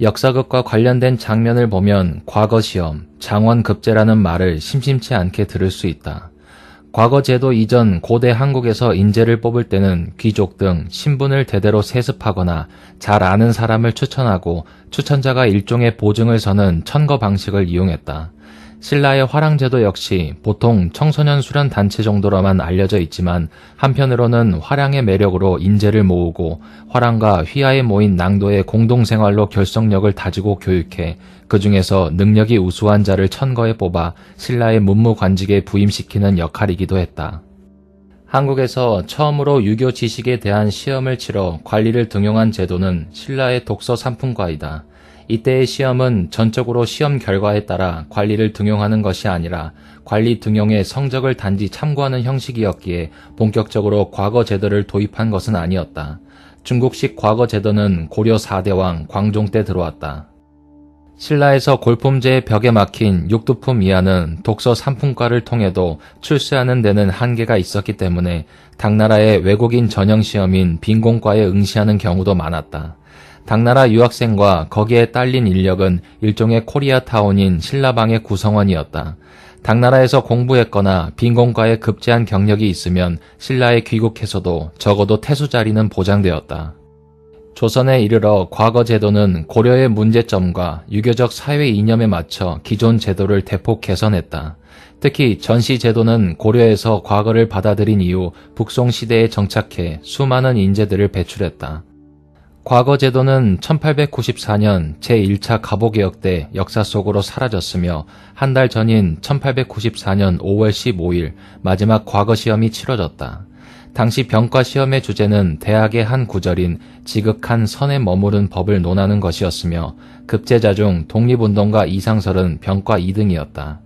역사극과 관련된 장면을 보면 과거시험, 장원급제라는 말을 심심치 않게 들을 수 있다. 과거 제도 이전 고대 한국에서 인재를 뽑을 때는 귀족 등 신분을 대대로 세습하거나 잘 아는 사람을 추천하고 추천자가 일종의 보증을 서는 천거 방식을 이용했다. 신라의 화랑제도 역시 보통 청소년 수련 단체 정도로만 알려져 있지만 한편으로는 화랑의 매력으로 인재를 모으고 화랑과 휘하에 모인 낭도의 공동생활로 결속력을 다지고 교육해 그 중에서 능력이 우수한 자를 천거에 뽑아 신라의 문무관직에 부임시키는 역할이기도 했다. 한국에서 처음으로 유교 지식에 대한 시험을 치러 관리를 등용한 제도는 신라의 독서 삼품과이다. 이때의 시험은 전적으로 시험 결과에 따라 관리를 등용하는 것이 아니라 관리 등용의 성적을 단지 참고하는 형식이었기에 본격적으로 과거 제도를 도입한 것은 아니었다. 중국식 과거 제도는 고려 4대왕 광종 때 들어왔다. 신라에서 골품제의 벽에 막힌 육두품 이하는 독서 삼품과를 통해도 출세하는 데는 한계가 있었기 때문에 당나라의 외국인 전형 시험인 빈공과에 응시하는 경우도 많았다. 당나라 유학생과 거기에 딸린 인력은 일종의 코리아타운인 신라방의 구성원이었다. 당나라에서 공부했거나 빈공과에 급제한 경력이 있으면 신라에 귀국해서도 적어도 태수 자리는 보장되었다. 조선에 이르러 과거 제도는 고려의 문제점과 유교적 사회 이념에 맞춰 기존 제도를 대폭 개선했다. 특히 전시 제도는 고려에서 과거를 받아들인 이후 북송 시대에 정착해 수많은 인재들을 배출했다. 과거 제도는 1894년 제1차 갑오개혁 때 역사 속으로 사라졌으며 한 달 전인 1894년 5월 15일 마지막 과거 시험이 치러졌다. 당시 병과 시험의 주제는 대학의 한 구절인 지극한 선에 머무른 법을 논하는 것이었으며 급제자 중 독립운동가 이상설은 병과 2등이었다.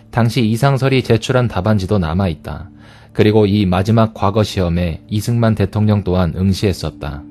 당시 이상설이 제출한 답안지도 남아있다. 그리고 이 마지막 과거 시험에 이승만 대통령 또한 응시했었다.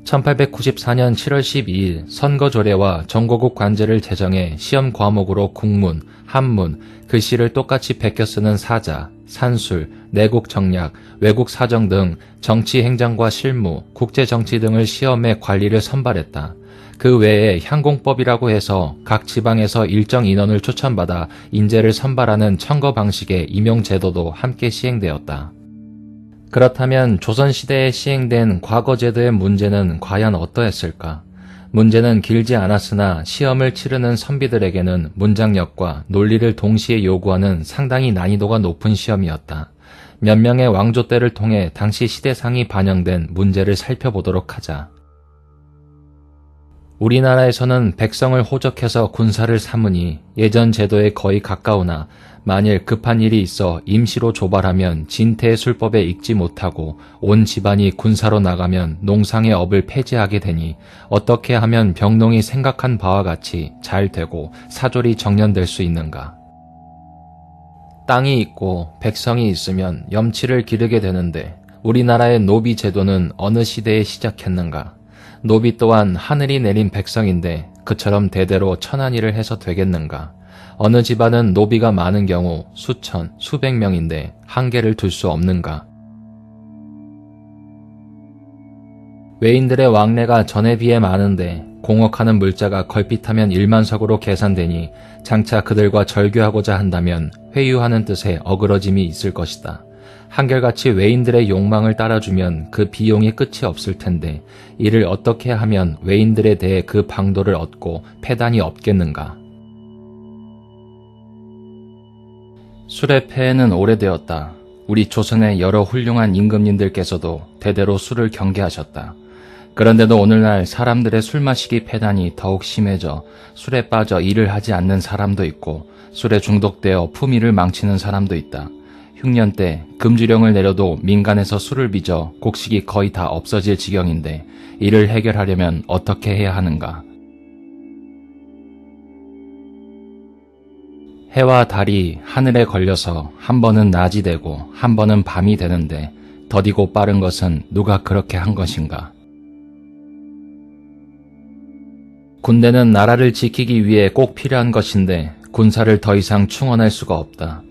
1894년 7월 12일 선거조례와 전고국 관제를 제정해 시험 과목으로 국문, 한문, 글씨를 똑같이 베껴 쓰는 사자, 산술, 내국 정략, 외국 사정 등 정치 행정과 실무, 국제정치 등을 시험에 관리를 선발했다. 그 외에 향공법이라고 해서 각 지방에서 일정 인원을 추천받아 인재를 선발하는 천거 방식의 임용제도도 함께 시행되었다. 그렇다면 조선시대에 시행된 과거제도의 문제는 과연 어떠했을까? 문제는 길지 않았으나 시험을 치르는 선비들에게는 문장력과 논리를 동시에 요구하는 상당히 난이도가 높은 시험이었다. 몇 명의 왕조 때를 통해 당시 시대상이 반영된 문제를 살펴보도록 하자. 우리나라에서는 백성을 호적해서 군사를 삼으니 예전 제도에 거의 가까우나 만일 급한 일이 있어 임시로 조발하면 진태의 술법에 익지 못하고 온 집안이 군사로 나가면 농상의 업을 폐지하게 되니 어떻게 하면 병농이 생각한 바와 같이 잘 되고 사졸이 정년될 수 있는가. 땅이 있고 백성이 있으면 염치를 기르게 되는데 우리나라의 노비 제도는 어느 시대에 시작했는가. 노비 또한 하늘이 내린 백성인데 그처럼 대대로 천한 일을 해서 되겠는가. 어느 집안은 노비가 많은 경우 수천, 수백 명인데 한계를 둘 수 없는가. 외인들의 왕래가 전에 비해 많은데 공업하는 물자가 걸핏하면 1만석으로 계산되니 장차 그들과 절교하고자 한다면 회유하는 뜻의 어그러짐이 있을 것이다. 한결같이 외인들의 욕망을 따라주면 그 비용이 끝이 없을 텐데 이를 어떻게 하면 외인들에 대해 그 방도를 얻고 패단이 없겠는가. 술의 폐해는 오래되었다. 우리 조선의 여러 훌륭한 임금님들께서도 대대로 술을 경계하셨다. 그런데도 오늘날 사람들의 술 마시기 패단이 더욱 심해져 술에 빠져 일을 하지 않는 사람도 있고 술에 중독되어 품위를 망치는 사람도 있다. 흉년 때 금주령을 내려도 민간에서 술을 빚어 곡식이 거의 다 없어질 지경인데 이를 해결하려면 어떻게 해야 하는가. 해와 달이 하늘에 걸려서 한 번은 낮이 되고 한 번은 밤이 되는데 더디고 빠른 것은 누가 그렇게 한 것인가. 군대는 나라를 지키기 위해 꼭 필요한 것인데 군사를 더 이상 충원할 수가 없다.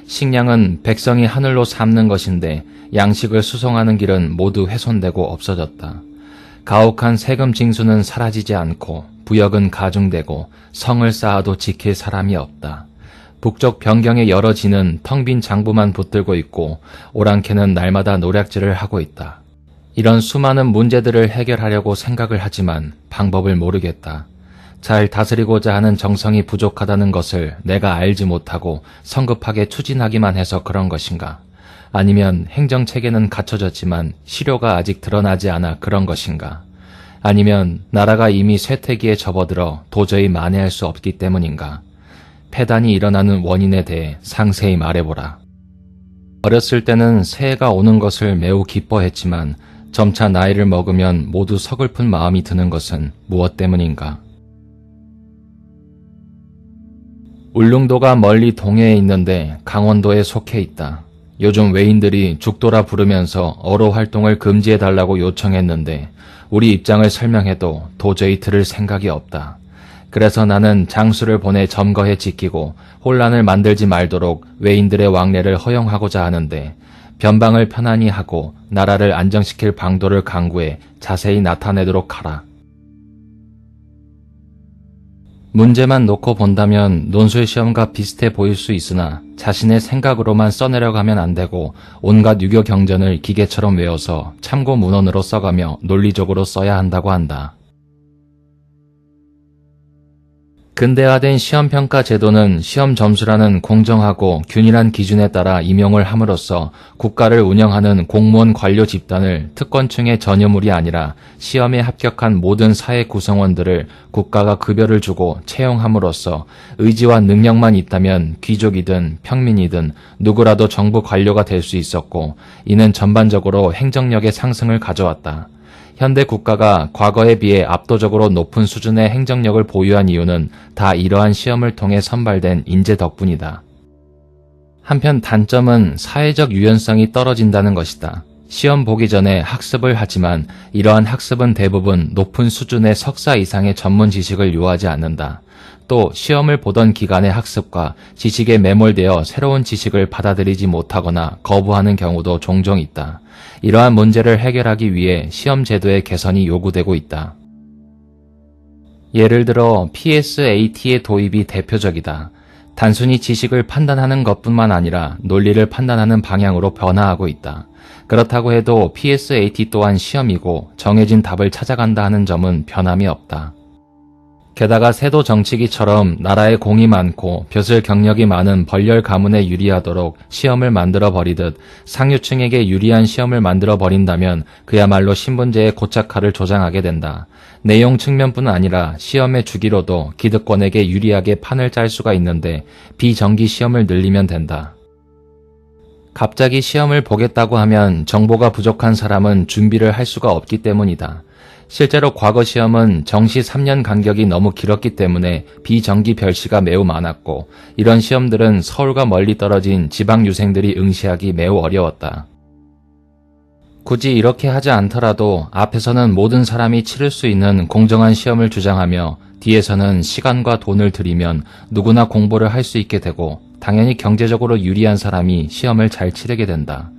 식량은 백성이 하늘로 삼는 것인데 양식을 수송하는 길은 모두 훼손되고 없어졌다. 가혹한 세금 징수는 사라지지 않고 부역은 가중되고 성을 쌓아도 지킬 사람이 없다. 북쪽 변경의 여러 지는 텅 빈 장부만 붙들고 있고 오랑캐는 날마다 노략질을 하고 있다. 이런 수많은 문제들을 해결하려고 생각을 하지만 방법을 모르겠다. 잘 다스리고자 하는 정성이 부족하다는 것을 내가 알지 못하고 성급하게 추진하기만 해서 그런 것인가? 아니면 행정체계는 갖춰졌지만 실효가 아직 드러나지 않아 그런 것인가? 아니면 나라가 이미 쇠퇴기에 접어들어 도저히 만회할 수 없기 때문인가? 폐단이 일어나는 원인에 대해 상세히 말해보라. 어렸을 때는 새해가 오는 것을 매우 기뻐했지만 점차 나이를 먹으면 모두 서글픈 마음이 드는 것은 무엇 때문인가? 울릉도가 멀리 동해에 있는데 강원도에 속해 있다. 요즘 외인들이 죽도라 부르면서 어로 활동을 금지해달라고 요청했는데 우리 입장을 설명해도 도저히 들을 생각이 없다. 그래서 나는 장수를 보내 점거해 지키고 혼란을 만들지 말도록 외인들의 왕래를 허용하고자 하는데 변방을 편안히 하고 나라를 안정시킬 방도를 강구해 자세히 나타내도록 하라. 문제만 놓고 본다면 논술시험과 비슷해 보일 수 있으나 자신의 생각으로만 써내려가면 안 되고 온갖 유교 경전을 기계처럼 외워서 참고 문헌으로 써가며 논리적으로 써야 한다고 한다. 근대화된 시험평가 제도는 시험 점수라는 공정하고 균일한 기준에 따라 임용을 함으로써 국가를 운영하는 공무원 관료 집단을 특권층의 전유물이 아니라 시험에 합격한 모든 사회 구성원들을 국가가 급여를 주고 채용함으로써 의지와 능력만 있다면 귀족이든 평민이든 누구라도 정부 관료가 될 수 있었고 이는 전반적으로 행정력의 상승을 가져왔다. 현대 국가가 과거에 비해 압도적으로 높은 수준의 행정력을 보유한 이유는 다 이러한 시험을 통해 선발된 인재 덕분이다. 한편 단점은 사회적 유연성이 떨어진다는 것이다. 시험 보기 전에 학습을 하지만 이러한 학습은 대부분 높은 수준의 석사 이상의 전문 지식을 요하지 않는다. 또 시험을 보던 기간의 학습과 지식에 매몰되어 새로운 지식을 받아들이지 못하거나 거부하는 경우도 종종 있다. 이러한 문제를 해결하기 위해 시험 제도의 개선이 요구되고 있다. 예를 들어 PSAT의 도입이 대표적이다. 단순히 지식을 판단하는 것뿐만 아니라 논리를 판단하는 방향으로 변화하고 있다. 그렇다고 해도 PSAT 또한 시험이고 정해진 답을 찾아간다 하는 점은 변함이 없다. 게다가 세도 정치기처럼 나라에 공이 많고 벼슬 경력이 많은 벌열 가문에 유리하도록 시험을 만들어 버리듯 상류층에게 유리한 시험을 만들어 버린다면 그야말로 신분제의 고착화를 조장하게 된다. 내용 측면뿐 아니라 시험의 주기로도 기득권에게 유리하게 판을 짤 수가 있는데 비정기 시험을 늘리면 된다. 갑자기 시험을 보겠다고 하면 정보가 부족한 사람은 준비를 할 수가 없기 때문이다. 실제로 과거 시험은 정시 3년 간격이 너무 길었기 때문에 비정기 별시가 매우 많았고 이런 시험들은 서울과 멀리 떨어진 지방 유생들이 응시하기 매우 어려웠다. 굳이 이렇게 하지 않더라도 앞에서는 모든 사람이 치를 수 있는 공정한 시험을 주장하며 뒤에서는 시간과 돈을 들이면 누구나 공부를 할 수 있게 되고 당연히 경제적으로 유리한 사람이 시험을 잘 치르게 된다.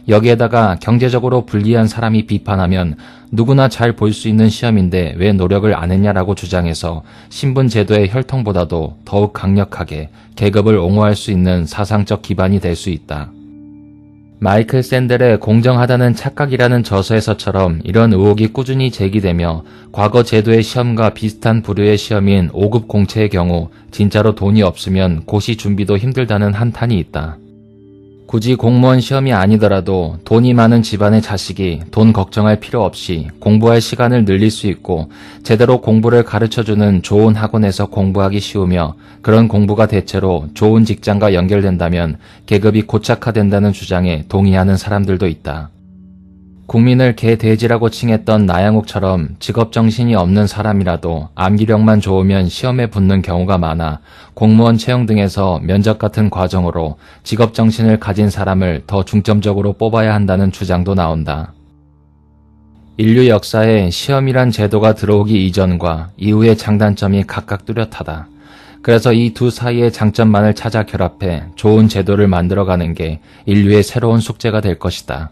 여기에다가 경제적으로 불리한 사람이 비판하면 누구나 잘 볼 수 있는 시험인데 왜 노력을 안 했냐라고 주장해서 신분 제도의 혈통보다도 더욱 강력하게 계급을 옹호할 수 있는 사상적 기반이 될 수 있다. 마이클 샌델의 공정하다는 착각이라는 저서에서처럼 이런 의혹이 꾸준히 제기되며 과거 제도의 시험과 비슷한 부류의 시험인 5급 공채의 경우 진짜로 돈이 없으면 고시 준비도 힘들다는 한탄이 있다. 굳이 공무원 시험이 아니더라도 돈이 많은 집안의 자식이 돈 걱정할 필요 없이 공부할 시간을 늘릴 수 있고 제대로 공부를 가르쳐주는 좋은 학원에서 공부하기 쉬우며 그런 공부가 대체로 좋은 직장과 연결된다면 계급이 고착화된다는 주장에 동의하는 사람들도 있다. 국민을 개돼지라고 칭했던 나양욱처럼 직업정신이 없는 사람이라도 암기력만 좋으면 시험에 붙는 경우가 많아 공무원 채용 등에서 면접 같은 과정으로 직업정신을 가진 사람을 더 중점적으로 뽑아야 한다는 주장도 나온다. 인류 역사에 시험이란 제도가 들어오기 이전과 이후의 장단점이 각각 뚜렷하다. 그래서 이 두 사이의 장점만을 찾아 결합해 좋은 제도를 만들어가는 게 인류의 새로운 숙제가 될 것이다.